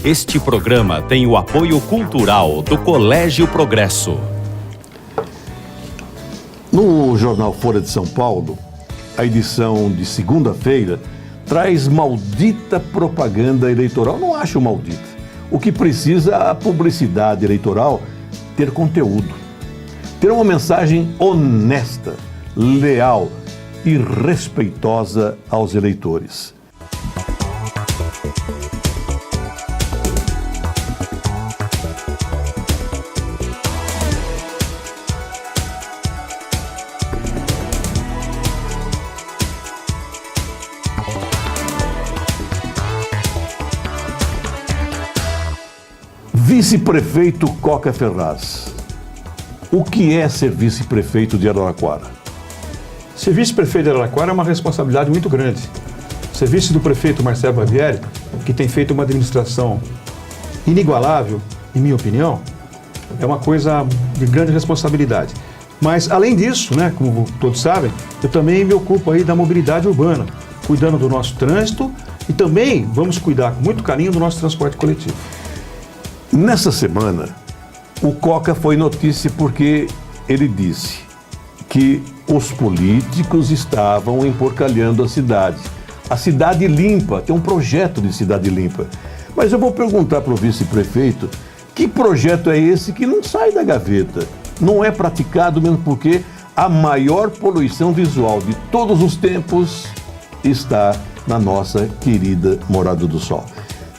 Este programa tem o apoio cultural do Colégio Progresso. No jornal Folha de São Paulo, a edição de segunda-feira traz maldita propaganda eleitoral. Não acho maldita. O que precisa a publicidade eleitoral ter conteúdo, ter uma mensagem honesta, leal e respeitosa aos eleitores. Vice-prefeito Coca Ferraz. O que é ser vice-prefeito de Araraquara? Ser vice-prefeito de Araraquara é uma responsabilidade muito grande. Ser vice do prefeito Marcelo Barbieri, que tem feito uma administração inigualável, em minha opinião, é uma coisa de grande responsabilidade. Mas, além disso, né, como todos sabem, eu também me ocupo aí da mobilidade urbana, cuidando do nosso trânsito e também vamos cuidar com muito carinho do nosso transporte coletivo. Nessa semana, o Coca foi notícia porque ele disse que os políticos estavam emporcalhando a cidade. A cidade limpa, tem um projeto de cidade limpa. Mas eu vou perguntar para o vice-prefeito, que projeto é esse que não sai da gaveta? Não é praticado mesmo porque a maior poluição visual de todos os tempos está na nossa querida Morada do Sol.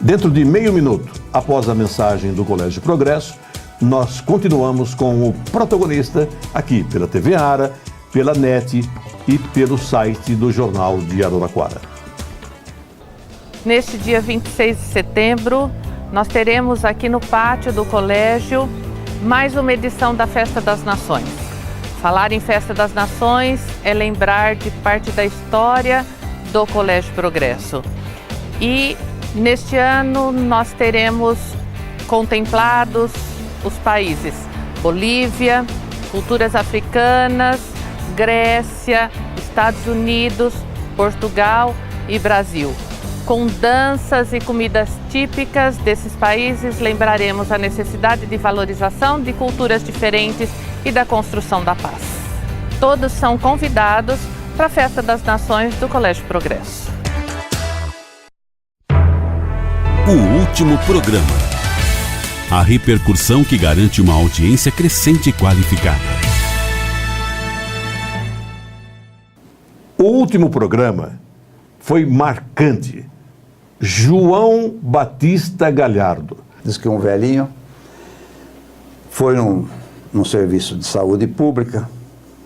Dentro de meio minuto, após a mensagem do Colégio Progresso, nós continuamos com o protagonista aqui pela TV Ara, pela NET e pelo site do Jornal de Araraquara. Neste dia 26 de setembro, nós teremos aqui no pátio do colégio mais uma edição da Festa das Nações. Falar em Festa das Nações é lembrar de parte da história do Colégio Progresso. E neste ano nós teremos contemplados os países Bolívia, culturas africanas, Grécia, Estados Unidos, Portugal e Brasil. Com danças e comidas típicas desses países, lembraremos a necessidade de valorização de culturas diferentes e da construção da paz. Todos são convidados para a Festa das Nações do Colégio Progresso. O último programa. A repercussão que garante uma audiência crescente e qualificada. O último programa foi marcante. João Batista Galhardo. Diz que um velhinho foi num serviço de saúde pública,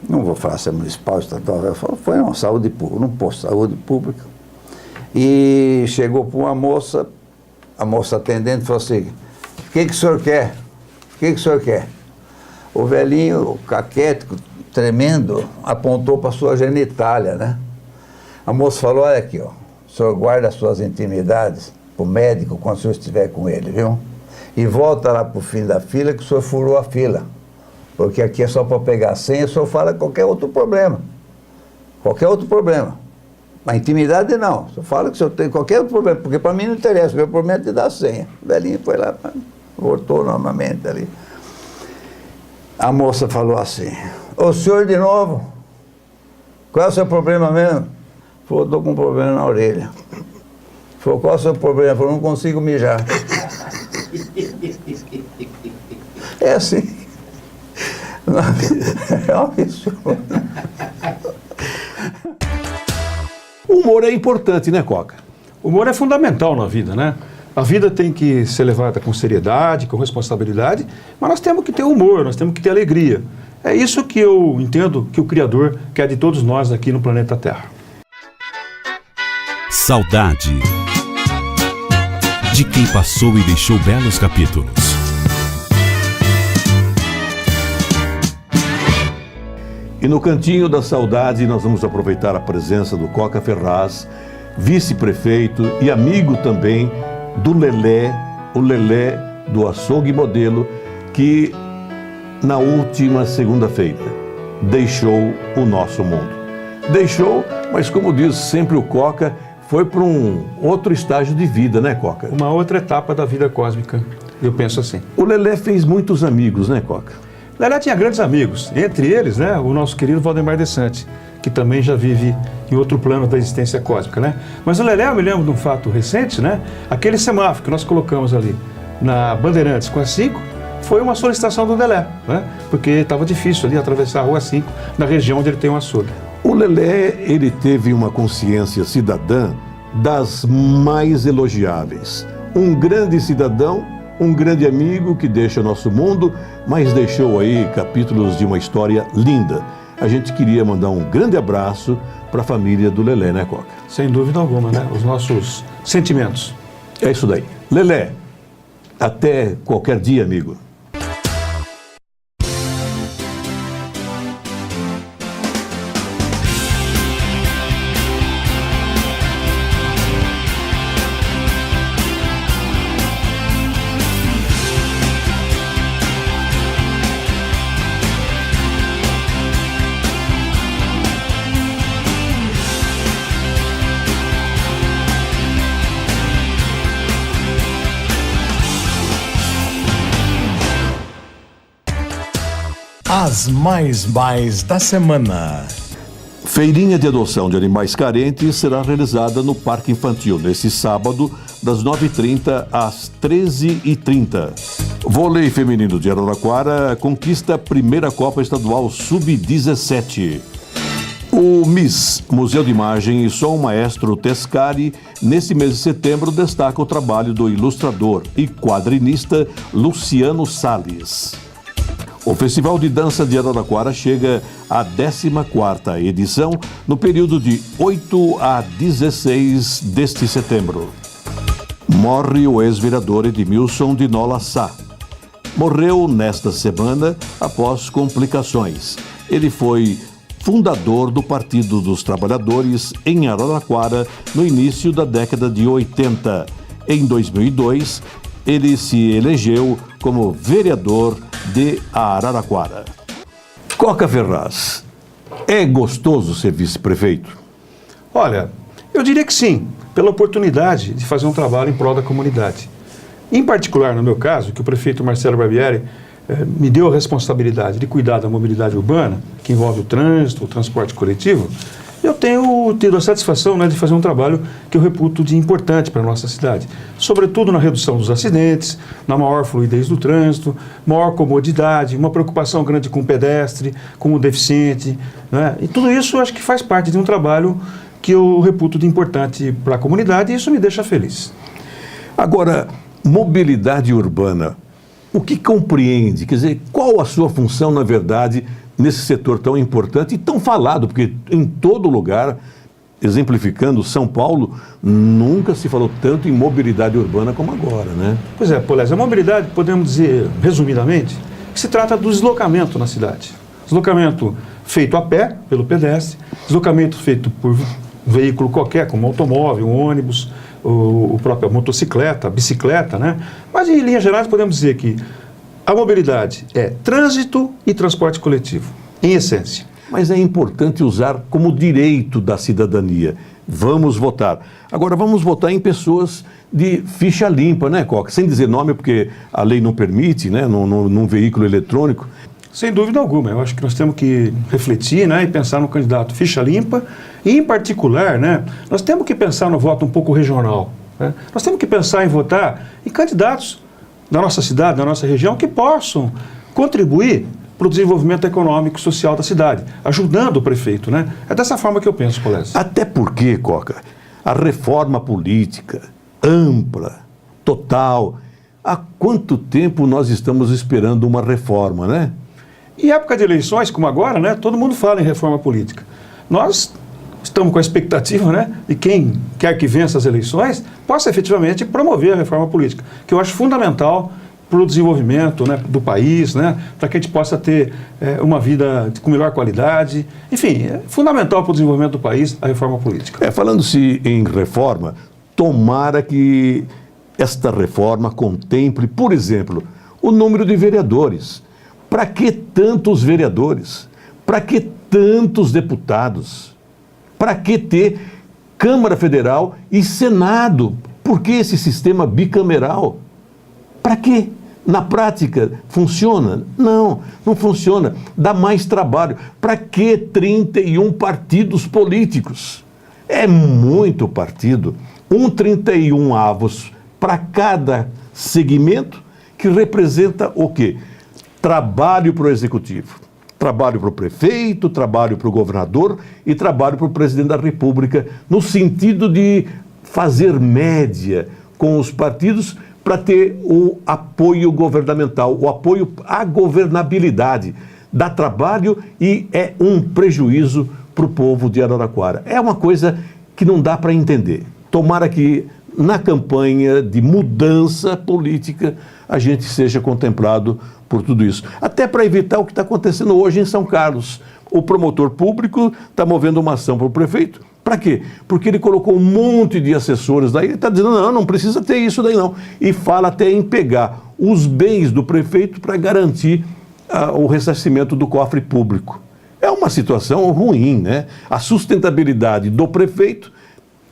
não vou falar se é municipal, estadual, foi numa saúde pública, num posto de saúde pública, e chegou para uma moça, a moça atendente falou assim: o que o senhor quer? O que o senhor quer? O velhinho, caquético, tremendo, apontou para a sua genitália, né? A moça falou: olha aqui, ó, o senhor guarda as suas intimidades para o médico quando o senhor estiver com ele, viu? E volta lá para o fim da fila que o senhor furou a fila. Porque aqui é só para pegar a senha, o senhor fala qualquer outro problema. Qualquer outro problema. A intimidade não. O senhor fala que o senhor tem qualquer outro problema, porque para mim não interessa, o meu problema é te dar a senha. O velhinho foi lá, voltou novamente ali. A moça falou assim: ô senhor de novo, qual é o seu problema mesmo? Falou: estou com um problema na orelha. Falou: qual é o seu problema? Falou: não consigo mijar. É assim. É um absurdo. O humor é importante, né, Coca? O humor é fundamental na vida, né? A vida tem que ser levada com seriedade, com responsabilidade, mas nós temos que ter humor, nós temos que ter alegria. É isso que eu entendo que o Criador quer de todos nós aqui no planeta Terra. Saudade de quem passou e deixou belos capítulos. E no Cantinho da Saudade nós vamos aproveitar a presença do Coca Ferraz, vice-prefeito e amigo também do Lelé, o Lelé do Açougue Modelo, que na última segunda-feira deixou o nosso mundo. Deixou, mas como diz sempre o Coca, foi para um outro estágio de vida, né, Coca? Uma outra etapa da vida cósmica, eu penso assim. O Lelé fez muitos amigos, né, Coca? Lelé tinha grandes amigos, entre eles, né, o nosso querido Valdemar de Sante, que também já vive em outro plano da existência cósmica, né? Mas o Lelé, eu me lembro de um fato recente, né? Aquele semáforo que nós colocamos ali na Bandeirantes com a 5, foi uma solicitação do Lelé, né? Porque estava difícil ali atravessar a Rua 5, na região onde ele tem um açougue. O Lelé, ele teve uma consciência cidadã das mais elogiáveis. Um grande cidadão, um grande amigo que deixa nosso mundo, mas deixou aí capítulos de uma história linda. A gente queria mandar um grande abraço para a família do Lelé, né, Coca? Sem dúvida alguma, né? Os nossos sentimentos. É isso daí. Lelé, até qualquer dia, amigo. As mais da semana. Feirinha de adoção de animais carentes será realizada no Parque Infantil nesse sábado, das 9h30 às 13h30. Vôlei feminino de Araraquara conquista a primeira Copa Estadual Sub-17. O MIS, Museu de Imagem e Som Maestro Tescari, nesse mês de setembro, destaca o trabalho do ilustrador e quadrinista Luciano Salles. O Festival de Dança de Araraquara chega à 14ª edição no período de 8 a 16 deste setembro. Morre o ex-vereador Edmilson de Nola Sá. Morreu nesta semana após complicações. Ele foi fundador do Partido dos Trabalhadores em Araraquara no início da década de 80. Em 2002, ele se elegeu como vereador de Araraquara. Coca Ferraz, é gostoso ser vice-prefeito? Olha, eu diria que sim, pela oportunidade de fazer um trabalho em prol da comunidade. Em particular, no meu caso, que o prefeito Marcelo Barbieri me deu a responsabilidade de cuidar da mobilidade urbana, que envolve o trânsito, o transporte coletivo, eu tenho tido a satisfação, né, de fazer um trabalho que eu reputo de importante para a nossa cidade, sobretudo na redução dos acidentes, na maior fluidez do trânsito, maior comodidade, uma preocupação grande com o pedestre, com o deficiente, né? E tudo isso eu acho que faz parte de um trabalho que eu reputo de importante para a comunidade e isso me deixa feliz. Agora, mobilidade urbana, o que compreende? Quer dizer, qual a sua função, na verdade, nesse setor tão importante e tão falado, porque em todo lugar, exemplificando São Paulo, nunca se falou tanto em mobilidade urbana como agora, né? Pois é, Polésio, a mobilidade, podemos dizer, resumidamente, que se trata do deslocamento na cidade. Deslocamento feito a pé, pelo pedestre, deslocamento feito por veículo qualquer, como automóvel, um ônibus, o próprio motocicleta, bicicleta, né? Mas, em linhas gerais, podemos dizer que a mobilidade é trânsito e transporte coletivo, em essência. Mas é importante usar como direito da cidadania. Vamos votar. Agora, vamos votar em pessoas de ficha limpa, né, Coca? Sem dizer nome, porque a lei não permite, né, num veículo eletrônico. Sem dúvida alguma. Eu acho que nós temos que refletir, né, e pensar no candidato ficha limpa. E, em particular, né, nós temos que pensar no voto um pouco regional, né? Nós temos que pensar em votar em candidatos da nossa cidade, da nossa região, que possam contribuir para o desenvolvimento econômico e social da cidade, ajudando o prefeito, né? É dessa forma que eu penso, Polésio. Até porque, Coca, a reforma política ampla, total, há quanto tempo nós estamos esperando uma reforma, né? Em época de eleições, como agora, né, todo mundo fala em reforma política. Nós estamos com a expectativa, né, de quem quer que vença as eleições possa efetivamente promover a reforma política, que eu acho fundamental para o desenvolvimento, né, do país, né, para que a gente possa ter uma vida com melhor qualidade. Enfim, é fundamental para o desenvolvimento do país a reforma política. Falando-se em reforma, tomara que esta reforma contemple, por exemplo, o número de vereadores. Para que tantos vereadores? Para que tantos deputados? Para que ter Câmara Federal e Senado. Por que esse sistema bicameral? Para quê? Na prática, funciona? Não, não funciona. Dá mais trabalho. Para que 31 partidos políticos? É muito partido. 31 avos para cada segmento, que representa o quê? Trabalho para o executivo, trabalho para o prefeito, trabalho para o governador e trabalho para o presidente da República, no sentido de fazer média com os partidos para ter o apoio governamental, o apoio à governabilidade. Dá trabalho e é um prejuízo para o povo de Araraquara. É uma coisa que não dá para entender. Tomara que na campanha de mudança política a gente seja contemplado por tudo isso. Até para evitar o que está acontecendo hoje em São Carlos. O promotor público está movendo uma ação para o prefeito. Para quê? Porque ele colocou um monte de assessores daí, ele está dizendo, não precisa ter isso daí não. E fala até em pegar os bens do prefeito para garantir o ressarcimento do cofre público. É uma situação ruim, né? A sustentabilidade do prefeito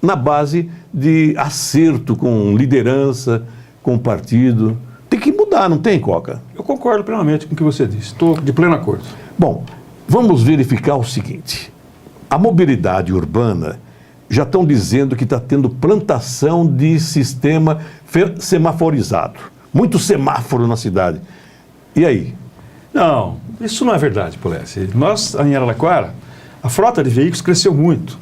na base de acerto com liderança, com partido. Tem que mudar, não tem, Coca? Eu concordo plenamente com o que você disse. Estou de pleno acordo. Bom, vamos verificar o seguinte. A mobilidade urbana já estão dizendo que está tendo plantação de sistema semaforizado. Muito semáforo na cidade. E aí? Não, isso não é verdade, Polesse. Nós, em Araraquara, a frota de veículos cresceu muito.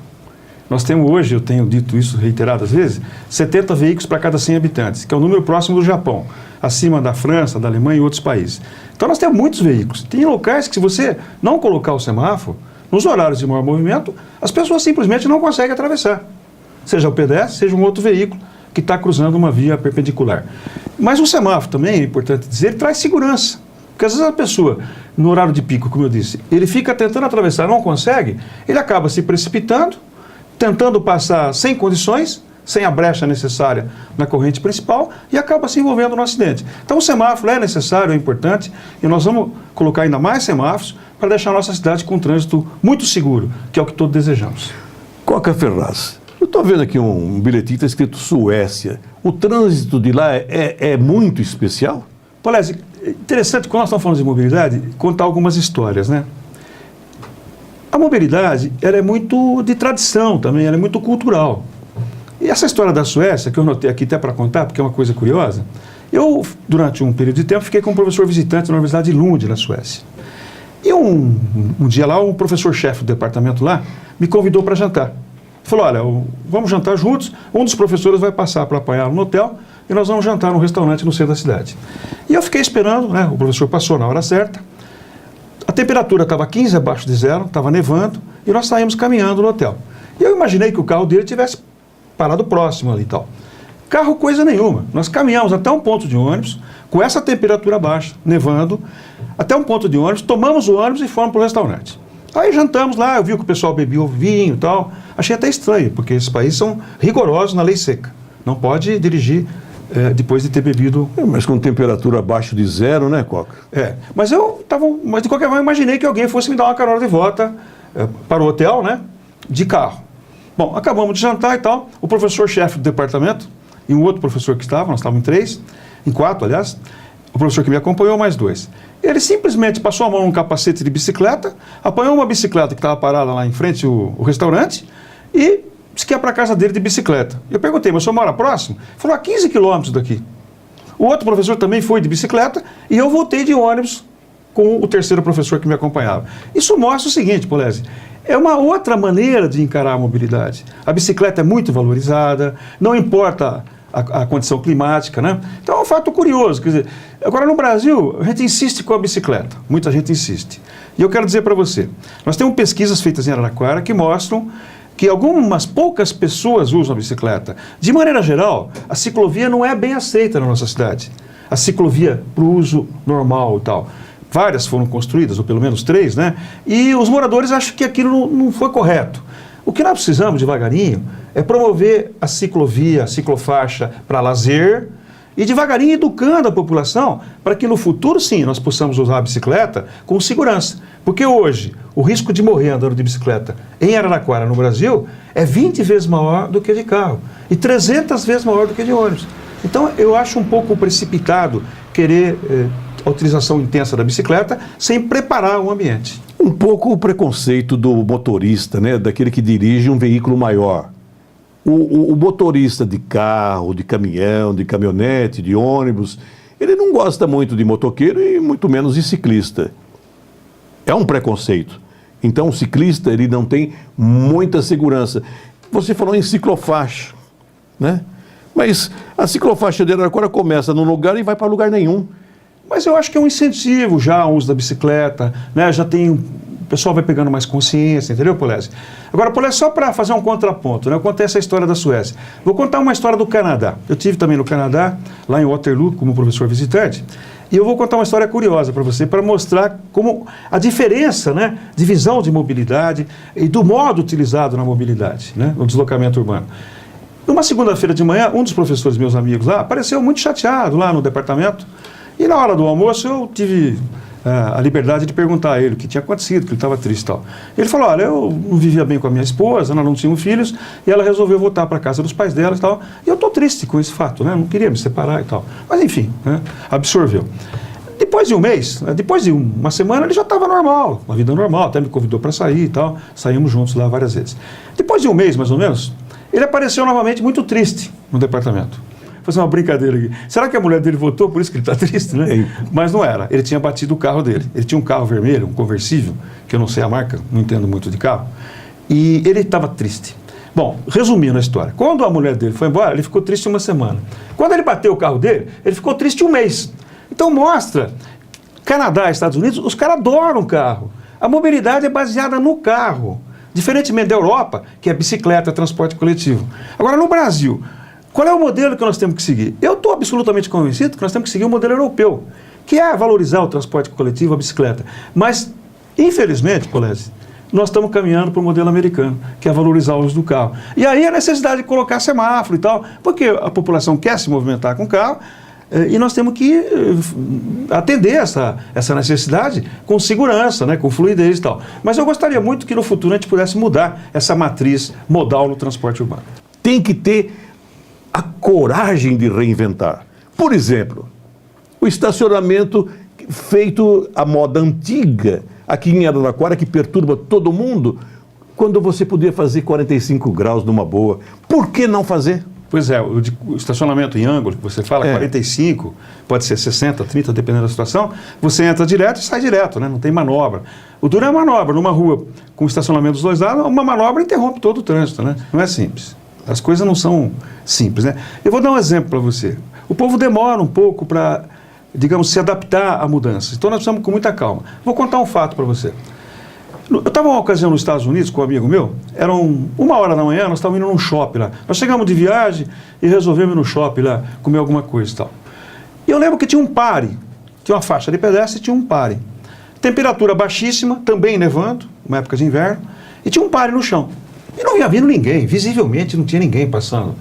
Nós temos hoje, eu tenho dito isso reiteradas vezes, 70 veículos para cada 100 habitantes, que é o número próximo do Japão, acima da França, da Alemanha e outros países. Então nós temos muitos veículos. Tem locais que, se você não colocar o semáforo, nos horários de maior movimento, as pessoas simplesmente não conseguem atravessar. Seja o pedestre, seja um outro veículo que está cruzando uma via perpendicular. Mas o semáforo também, é importante dizer, ele traz segurança. Porque às vezes a pessoa, no horário de pico, como eu disse, ele fica tentando atravessar, não consegue, ele acaba se precipitando, tentando passar sem condições, sem a brecha necessária na corrente principal e acaba se envolvendo no acidente. Então o semáforo é necessário, é importante e nós vamos colocar ainda mais semáforos para deixar a nossa cidade com um trânsito muito seguro, que é o que todos desejamos. Coca Ferraz, eu estou vendo aqui um bilhetinho que está escrito Suécia. O trânsito de lá é muito especial? Polese, interessante, quando nós estamos falando de mobilidade, contar algumas histórias, né? A mobilidade, ela é muito de tradição também, ela é muito cultural. E essa história da Suécia, que eu notei aqui até para contar, porque é uma coisa curiosa, eu, durante um período de tempo, fiquei como professor visitante na Universidade de Lund, na Suécia. E um dia lá, o professor-chefe do departamento lá me convidou para jantar. Falou, olha, vamos jantar juntos, um dos professores vai passar para apanhá-lo no hotel e nós vamos jantar num restaurante no centro da cidade. E eu fiquei esperando, né, o professor passou na hora certa, a temperatura estava 15 abaixo de zero, estava nevando, e nós saímos caminhando no hotel. E eu imaginei que o carro dele tivesse parado próximo ali e tal. Carro coisa nenhuma. Nós caminhamos até um ponto de ônibus, com essa temperatura baixa, nevando, até um ponto de ônibus, tomamos o ônibus e fomos para o restaurante. Aí jantamos lá, eu vi que o pessoal bebia o vinho e tal. Achei até estranho, porque esses países são rigorosos na lei seca. Não pode dirigir depois de ter bebido. Mas com temperatura abaixo de zero, né, Coca? Mas de qualquer forma eu imaginei que alguém fosse me dar uma carona de volta para o hotel, né, de carro. Bom, acabamos de jantar e tal. O professor-chefe do departamento e um outro professor que estava, nós estávamos em quatro, aliás, o professor que me acompanhou, mais dois. Ele simplesmente passou a mão num capacete de bicicleta, apanhou uma bicicleta que estava parada lá em frente ao restaurante e disse que ia para a casa dele de bicicleta. Eu perguntei, mas o senhor mora próximo? Ele falou, a 15 quilômetros daqui. O outro professor também foi de bicicleta e eu voltei de ônibus com o terceiro professor que me acompanhava. Isso mostra o seguinte, Polese, é uma outra maneira de encarar a mobilidade. A bicicleta é muito valorizada, não importa a condição climática, né? Então é um fato curioso, quer dizer, agora no Brasil a gente insiste com a bicicleta, muita gente insiste. E eu quero dizer para você, nós temos pesquisas feitas em Araraquara que mostram que algumas poucas pessoas usam a bicicleta. De maneira geral, a ciclovia não é bem aceita na nossa cidade. A ciclovia para o uso normal e tal. Várias foram construídas, ou pelo menos 3, né? E os moradores acham que aquilo não foi correto. O que nós precisamos, devagarinho, é promover a ciclovia, a ciclofaixa para lazer E devagarinho educando a população para que no futuro, sim, nós possamos usar a bicicleta com segurança. Porque hoje, o risco de morrer andando de bicicleta em Araraquara, no Brasil, é 20 vezes maior do que de carro e 300 vezes maior do que de ônibus. Então, eu acho um pouco precipitado querer a utilização intensa da bicicleta sem preparar o ambiente. Um pouco o preconceito do motorista, né? Daquele que dirige um veículo maior. O motorista de carro, de caminhão, de caminhonete, de ônibus, ele não gosta muito de motoqueiro e muito menos de ciclista. É um preconceito. Então o ciclista ele não tem muita segurança. Você falou em ciclofaixa, né? Mas a ciclofaixa de Araraquara começa num lugar e vai para lugar nenhum. Mas eu acho que é um incentivo já ao uso da bicicleta, né? Já tem... O pessoal vai pegando mais consciência, entendeu, Polese? Agora, Polese, só para fazer um contraponto, né? Eu contei essa história da Suécia. Vou contar uma história do Canadá. Eu tive também no Canadá, lá em Waterloo, como professor visitante, e eu vou contar uma história curiosa para você, para mostrar como a diferença, né, de visão de mobilidade e do modo utilizado na mobilidade, né, no deslocamento urbano. Numa segunda-feira de manhã, um dos professores, meus amigos lá, apareceu muito chateado lá no departamento, e na hora do almoço eu tive a liberdade de perguntar a ele o que tinha acontecido, que ele estava triste e tal. Ele falou, olha, eu não vivia bem com a minha esposa, nós não tínhamos filhos, e ela resolveu voltar para a casa dos pais dela e tal, e eu estou triste com esse fato, né, não queria me separar e tal. Mas enfim, né, absorveu. Depois de um mês, depois de uma semana, ele já estava normal, uma vida normal, até me convidou para sair e tal, saímos juntos lá várias vezes. Depois de um mês, mais ou menos, ele apareceu novamente muito triste no departamento. Vou fazer uma brincadeira aqui. Será que a mulher dele votou, por isso que ele está triste, né? Mas não era. Ele tinha batido o carro dele. Ele tinha um carro vermelho, um conversível, que eu não sei a marca, não entendo muito de carro. E ele estava triste. Bom, resumindo a história. Quando a mulher dele foi embora, ele ficou triste uma semana. Quando ele bateu o carro dele, ele ficou triste um mês. Então mostra, Canadá e Estados Unidos, os caras adoram carro. A mobilidade é baseada no carro. Diferentemente da Europa, que é bicicleta, transporte coletivo. Agora, no Brasil, qual é o modelo que nós temos que seguir? Eu estou absolutamente convencido que nós temos que seguir o modelo europeu, que é valorizar o transporte coletivo, a bicicleta. Mas, infelizmente, Polese, nós estamos caminhando para o modelo americano, que é valorizar o uso do carro. E aí a necessidade de colocar semáforo e tal, porque a população quer se movimentar com o carro, e nós temos que atender essa necessidade com segurança, né, com fluidez e tal. Mas eu gostaria muito que no futuro a gente pudesse mudar essa matriz modal no transporte urbano. Tem que ter a coragem de reinventar. Por exemplo, o estacionamento feito à moda antiga, aqui em Araraquara, que perturba todo mundo, quando você podia fazer 45 graus numa boa. Por que não fazer? Pois é, o estacionamento em ângulo, que você fala, 45, pode ser 60, 30, dependendo da situação, você entra direto e sai direto, né? Não tem manobra. O duro é a manobra. Numa rua com estacionamento dos dois lados, uma manobra interrompe todo o trânsito, né? Não é simples. As coisas não são simples, né? Eu vou dar um exemplo para você. O povo demora um pouco para, digamos, se adaptar à mudança. Então nós precisamos com muita calma. Vou contar um fato para você. Eu estava uma ocasião nos Estados Unidos com um amigo meu, era 1h da manhã, nós estávamos indo num shopping lá. Nós chegamos de viagem e resolvemos ir no shopping lá, comer alguma coisa e tal. E eu lembro que tinha um pare, tinha uma faixa de pedestre e tinha um pare. Temperatura baixíssima, também nevando, uma época de inverno, e tinha um pare no chão. E não ia vindo ninguém, visivelmente não tinha ninguém passando.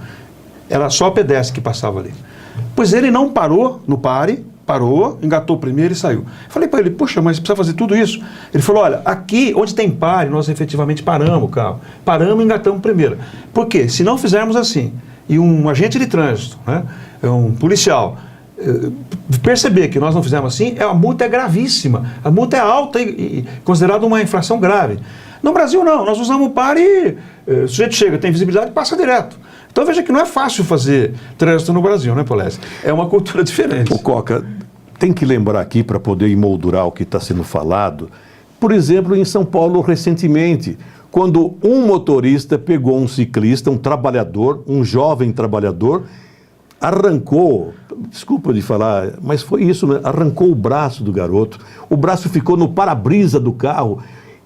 Era só o pedestre que passava ali. Pois ele não parou no pare, parou, engatou primeiro e saiu. Falei para ele, puxa, mas precisa fazer tudo isso? Ele falou, olha, aqui onde tem pare, nós efetivamente paramos o carro. Paramos e engatamos primeiro. Por quê? Se não fizermos assim, e um agente de trânsito, né, um policial, perceber que nós não fizemos assim, a multa é gravíssima. A multa é alta e considerada uma infração grave. No Brasil não, nós usamos o pare e o sujeito chega, tem visibilidade e passa direto. Então veja que não é fácil fazer trânsito no Brasil, né, Polese? É uma cultura diferente. O Coca, tem que lembrar aqui para poder emoldurar o que está sendo falado, por exemplo, em São Paulo recentemente, quando um motorista pegou um ciclista, um trabalhador, um jovem trabalhador, arrancou, desculpa de falar, mas foi isso, né? Arrancou o braço do garoto, o braço ficou no para-brisa do carro,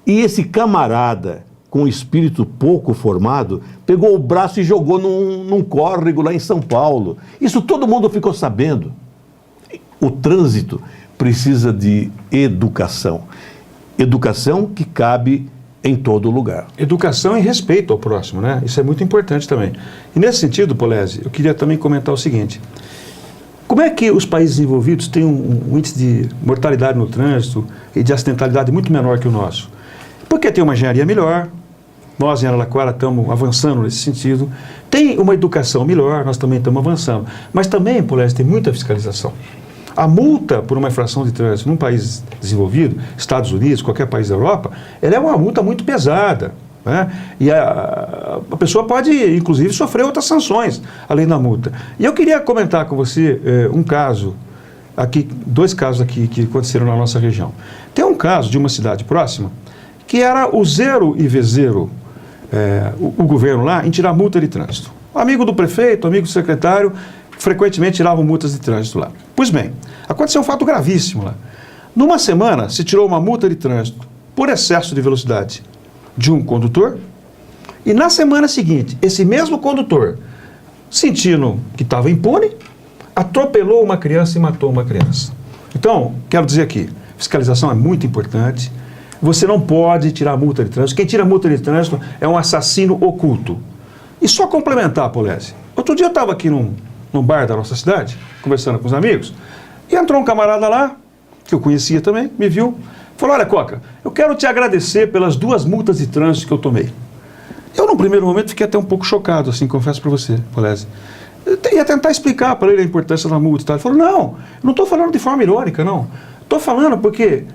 e esse camarada, com um espírito pouco formado, pegou o braço e jogou num córrego lá em São Paulo. Isso todo mundo ficou sabendo. O trânsito precisa de educação. Educação que cabe em todo lugar. Educação e respeito ao próximo, né? Isso é muito importante também. E nesse sentido, Polese, eu queria também comentar o seguinte. Como é que os países desenvolvidos têm um índice de mortalidade no trânsito e de acidentalidade muito menor que o nosso? Porque tem uma engenharia melhor, nós em Araraquara estamos avançando nesse sentido, tem uma educação melhor, nós também estamos avançando, mas também, Polésio, tem muita fiscalização. A multa por uma infração de trânsito num país desenvolvido, Estados Unidos, qualquer país da Europa, ela é uma multa muito pesada. Né? E a pessoa pode, inclusive, sofrer outras sanções, além da multa. E eu queria comentar com você um caso, aqui, 2 casos aqui que aconteceram na nossa região. Tem um caso de uma cidade próxima, que era o 0 e V0, o governo lá, em tirar multa de trânsito. Amigo do prefeito, amigo do secretário, frequentemente tiravam multas de trânsito lá. Pois bem, aconteceu um fato gravíssimo lá. Numa semana, se tirou uma multa de trânsito por excesso de velocidade de um condutor, e na semana seguinte, esse mesmo condutor, sentindo que estava impune, atropelou uma criança e matou uma criança. Então, quero dizer aqui, fiscalização é muito importante, você não pode tirar multa de trânsito, quem tira multa de trânsito é um assassino oculto. E só complementar, Polésio, outro dia eu estava aqui num bar da nossa cidade, conversando com os amigos, e entrou um camarada lá, que eu conhecia também, me viu, falou, olha, Coca, eu quero te agradecer pelas 2 multas de trânsito que eu tomei. Eu, no primeiro momento, fiquei até um pouco chocado, assim, confesso para você, Polésio. Eu ia tentar explicar para ele a importância da multa e tal. Ele falou, não, eu não estou falando de forma irônica, não. Estou falando porque,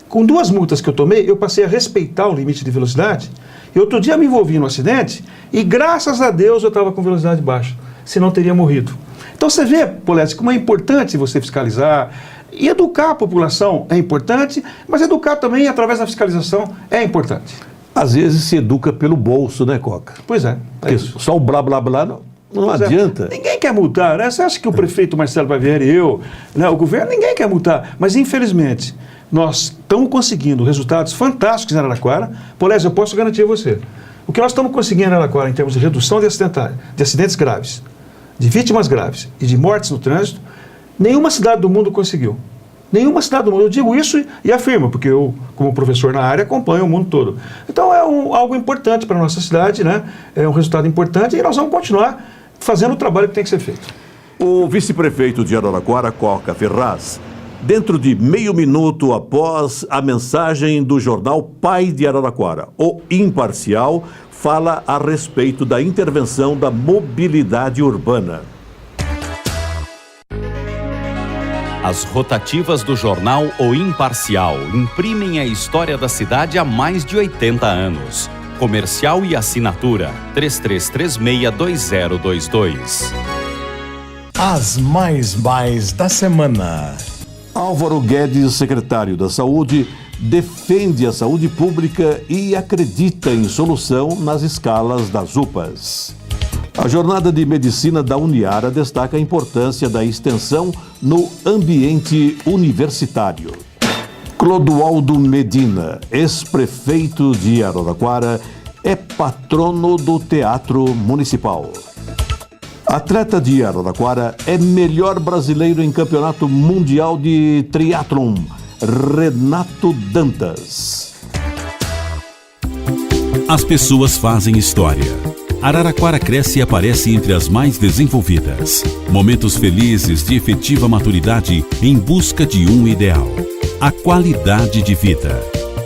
com 2 multas que eu tomei, eu passei a respeitar o limite de velocidade, e outro dia me envolvi num acidente, e graças a Deus eu estava com velocidade baixa, senão teria morrido. Então você vê, Polésio, como é importante você fiscalizar, e educar a população é importante, mas educar também através da fiscalização é importante. Às vezes se educa pelo bolso, né, Coca? Pois é. Porque só o blá blá blá não adianta. Ninguém quer multar, né? Você acha que o prefeito Marcelo Bavieri e eu, né, o governo, ninguém quer multar. Mas infelizmente, nós estamos conseguindo resultados fantásticos em Araraquara. Polésio, eu posso garantir a você. O que nós estamos conseguindo em Araraquara em termos de redução de acidentes graves, de vítimas graves e de mortes no trânsito, nenhuma cidade do mundo conseguiu. Nenhuma cidade do mundo. Eu digo isso e afirmo, porque eu, como professor na área, acompanho o mundo todo. Então é algo importante para a nossa cidade, né? É um resultado importante e nós vamos continuar fazendo o trabalho que tem que ser feito. O vice-prefeito de Araraquara, Coca Ferraz, dentro de meio minuto após a mensagem do jornal Pai de Araraquara, o Imparcial, fala a respeito da intervenção da mobilidade urbana. As rotativas do jornal O Imparcial imprimem a história da cidade há mais de 80 anos. Comercial e assinatura 33362022. As mais da semana. Álvaro Guedes, secretário da Saúde, defende a saúde pública e acredita em solução nas escalas das UPAs. A jornada de medicina da Uniara destaca a importância da extensão no ambiente universitário. Clodoaldo Medina, ex-prefeito de Araraquara, é patrono do Teatro Municipal. Atleta de Araraquara é melhor brasileiro em campeonato mundial de triatlon, Renato Dantas. As pessoas fazem história. Araraquara cresce e aparece entre as mais desenvolvidas. Momentos felizes de efetiva maturidade em busca de um ideal: a qualidade de vida.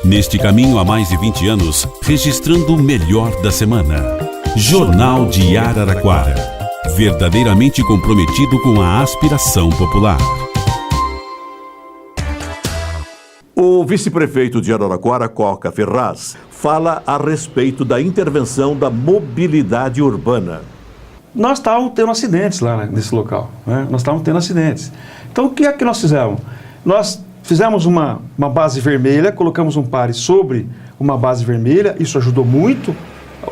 Neste caminho há mais de 20 anos, registrando o melhor da semana. Jornal de Araraquara, verdadeiramente comprometido com a aspiração popular. O vice-prefeito de Araraquara, Coca Ferraz, fala a respeito da intervenção da mobilidade urbana. Nós estávamos tendo acidentes lá nesse local, né? Nós estávamos tendo acidentes. Então, o que é que nós fizemos? Nós fizemos uma base vermelha, colocamos um pare sobre uma base vermelha, isso ajudou muito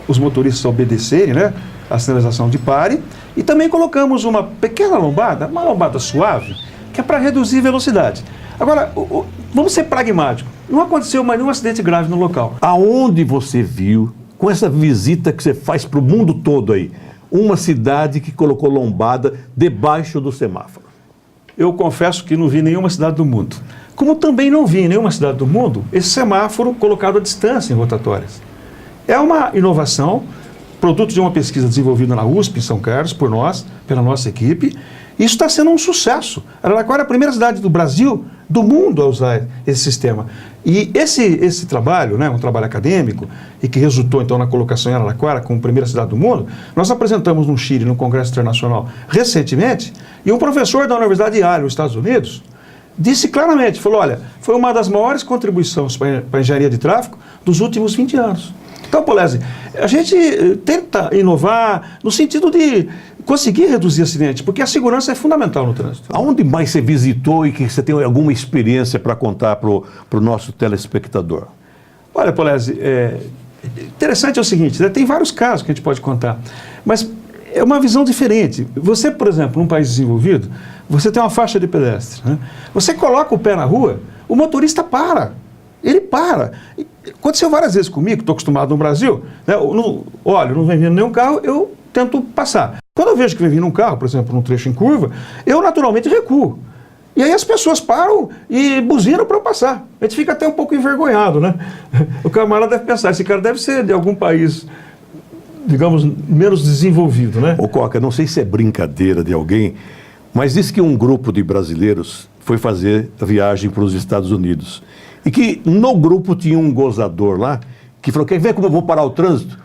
os motoristas a obedecerem, né? A sinalização de pare, e também colocamos uma pequena lombada, uma lombada suave, que é para reduzir velocidade. Agora, vamos ser pragmáticos. Não aconteceu mais nenhum acidente grave no local. Aonde você viu, com essa visita que você faz para o mundo todo aí, uma cidade que colocou lombada debaixo do semáforo? Eu confesso que não vi nenhuma cidade do mundo. Como também não vi em nenhuma cidade do mundo esse semáforo colocado à distância em rotatórias. É uma inovação, produto de uma pesquisa desenvolvida na USP, em São Carlos, por nós, pela nossa equipe, Isso está sendo um sucesso. Araraquara é a primeira cidade do Brasil, do mundo, a usar esse sistema. E esse trabalho, né, um trabalho acadêmico, e que resultou então na colocação em Araraquara como primeira cidade do mundo, nós apresentamos no Chile, no Congresso Internacional, recentemente, e um professor da Universidade de Yale, nos Estados Unidos, disse claramente, falou, olha, foi uma das maiores contribuições para a engenharia de tráfego dos últimos 20 anos. Então, Polese, a gente tenta inovar no sentido de conseguir reduzir acidentes, porque a segurança é fundamental no trânsito. Aonde mais você visitou e que você tem alguma experiência para contar para o nosso telespectador? Olha, Polese, interessante é o seguinte, né, tem vários casos que a gente pode contar, mas é uma visão diferente. Você, por exemplo, num país desenvolvido, você tem uma faixa de pedestre, né? Você coloca o pé na rua, o motorista para. Ele para. Aconteceu várias vezes comigo, estou acostumado no Brasil, né? Olha, não vem vindo nenhum carro, eu tento passar. Quando eu vejo que vem vindo um carro, por exemplo, num trecho em curva, eu naturalmente recuo. E aí as pessoas param e buzinam para eu passar. A gente fica até um pouco envergonhado, né? O camarada deve pensar, esse cara deve ser de algum país, digamos, menos desenvolvido, né? Ô Coca, não sei se é brincadeira de alguém, mas diz que um grupo de brasileiros foi fazer a viagem para os Estados Unidos. E que no grupo tinha um gozador lá, que falou, quer ver como eu vou parar o trânsito?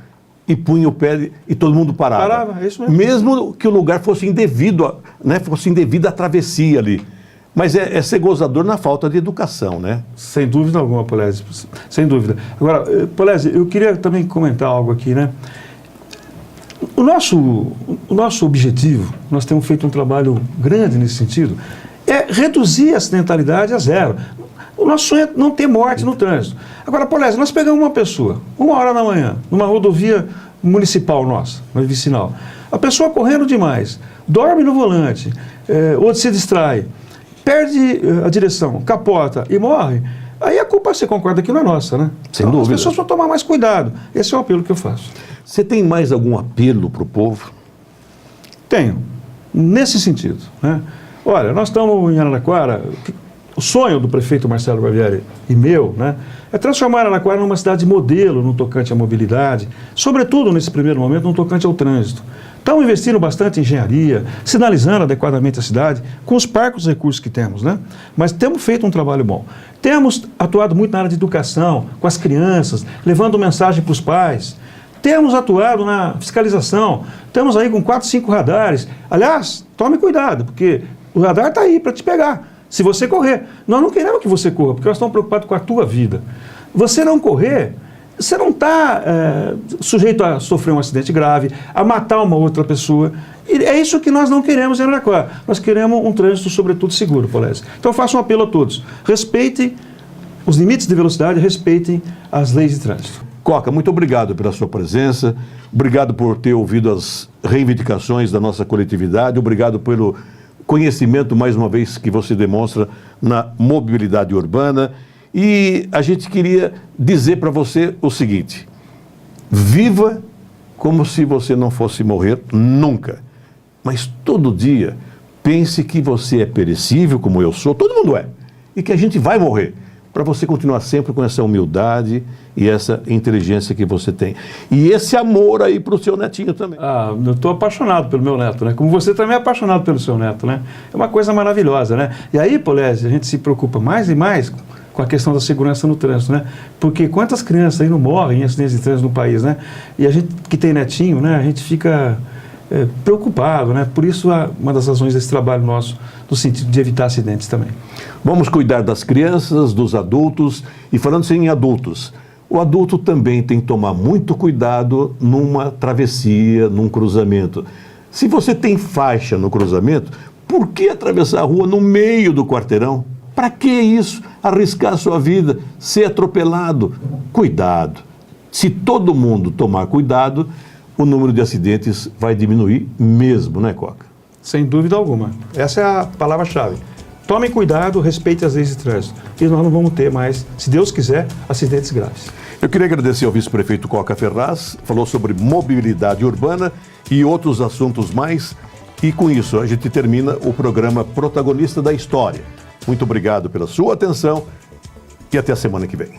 E punha o pé e todo mundo parava. Parava, é isso mesmo. Mesmo que o lugar fosse indevido, né, fosse indevida a travessia ali. Mas é ser gozador na falta de educação, né? Sem dúvida alguma, Polese, sem dúvida. Agora, Polese, eu queria também comentar algo aqui, né? O nosso objetivo, nós temos feito um trabalho grande nesse sentido, é reduzir a acidentalidade a zero. O nosso sonho é não ter morte no trânsito. Agora, Polese, nós pegamos uma pessoa, 1h da manhã, numa rodovia municipal nossa, vicinal. A pessoa correndo demais, dorme no volante, ou se distrai, perde a direção, capota e morre. Aí a culpa, você concorda, que não é nossa, né? Sem dúvida. As pessoas vão tomar mais cuidado. Esse é o apelo que eu faço. Você tem mais algum apelo para o povo? Tenho, nesse sentido, né? Olha, nós estamos em Araraquara, o sonho do prefeito Marcelo Barbieri e meu, né, é transformar Araraquara numa cidade modelo no tocante à mobilidade, sobretudo nesse primeiro momento no tocante ao trânsito. Estamos investindo bastante em engenharia, sinalizando adequadamente a cidade, com os parcos recursos que temos, né? Mas temos feito um trabalho bom. Temos atuado muito na área de educação, com as crianças, levando mensagem para os pais. Temos atuado na fiscalização, estamos aí com 4, 5 radares. Aliás, tome cuidado, porque o radar está aí para te pegar, se você correr. Nós não queremos que você corra, porque nós estamos preocupados com a tua vida. Você não correr, você não está sujeito a sofrer um acidente grave, a matar uma outra pessoa. E é isso que nós não queremos em Araraquara. Nós queremos um trânsito, sobretudo, seguro, Polese. Então eu faço um apelo a todos. Respeitem os limites de velocidade, respeitem as leis de trânsito. Coca, muito obrigado pela sua presença, obrigado por ter ouvido as reivindicações da nossa coletividade, obrigado pelo conhecimento, mais uma vez, que você demonstra na mobilidade urbana. E a gente queria dizer para você o seguinte: viva como se você não fosse morrer nunca, mas todo dia pense que você é perecível, como eu sou, todo mundo é, e que a gente vai morrer, para você continuar sempre com essa humildade e essa inteligência que você tem. E esse amor aí para o seu netinho também. Ah, eu estou apaixonado pelo meu neto, né? Como você também é apaixonado pelo seu neto, né? É uma coisa maravilhosa, né? E aí, Polese, a gente se preocupa mais e mais com a questão da segurança no trânsito, né? Porque quantas crianças aí não morrem em acidentes de trânsito no país, né? E a gente que tem netinho, né? A gente fica preocupado, né? Por isso, uma das razões desse trabalho nosso, no sentido de evitar acidentes também. Vamos cuidar das crianças, dos adultos, e falando-se em adultos, o adulto também tem que tomar muito cuidado numa travessia, num cruzamento. Se você tem faixa no cruzamento, por que atravessar a rua no meio do quarteirão? Para que isso? Arriscar a sua vida, ser atropelado? Cuidado. Se todo mundo tomar cuidado, o número de acidentes vai diminuir mesmo, né, Coca? Sem dúvida alguma. Essa é a palavra-chave. Tomem cuidado, respeitem as leis de trânsito. E nós não vamos ter mais, se Deus quiser, acidentes graves. Eu queria agradecer ao vice-prefeito Coca Ferraz, falou sobre mobilidade urbana e outros assuntos mais. E com isso, a gente termina o programa Protagonista da História. Muito obrigado pela sua atenção e até a semana que vem.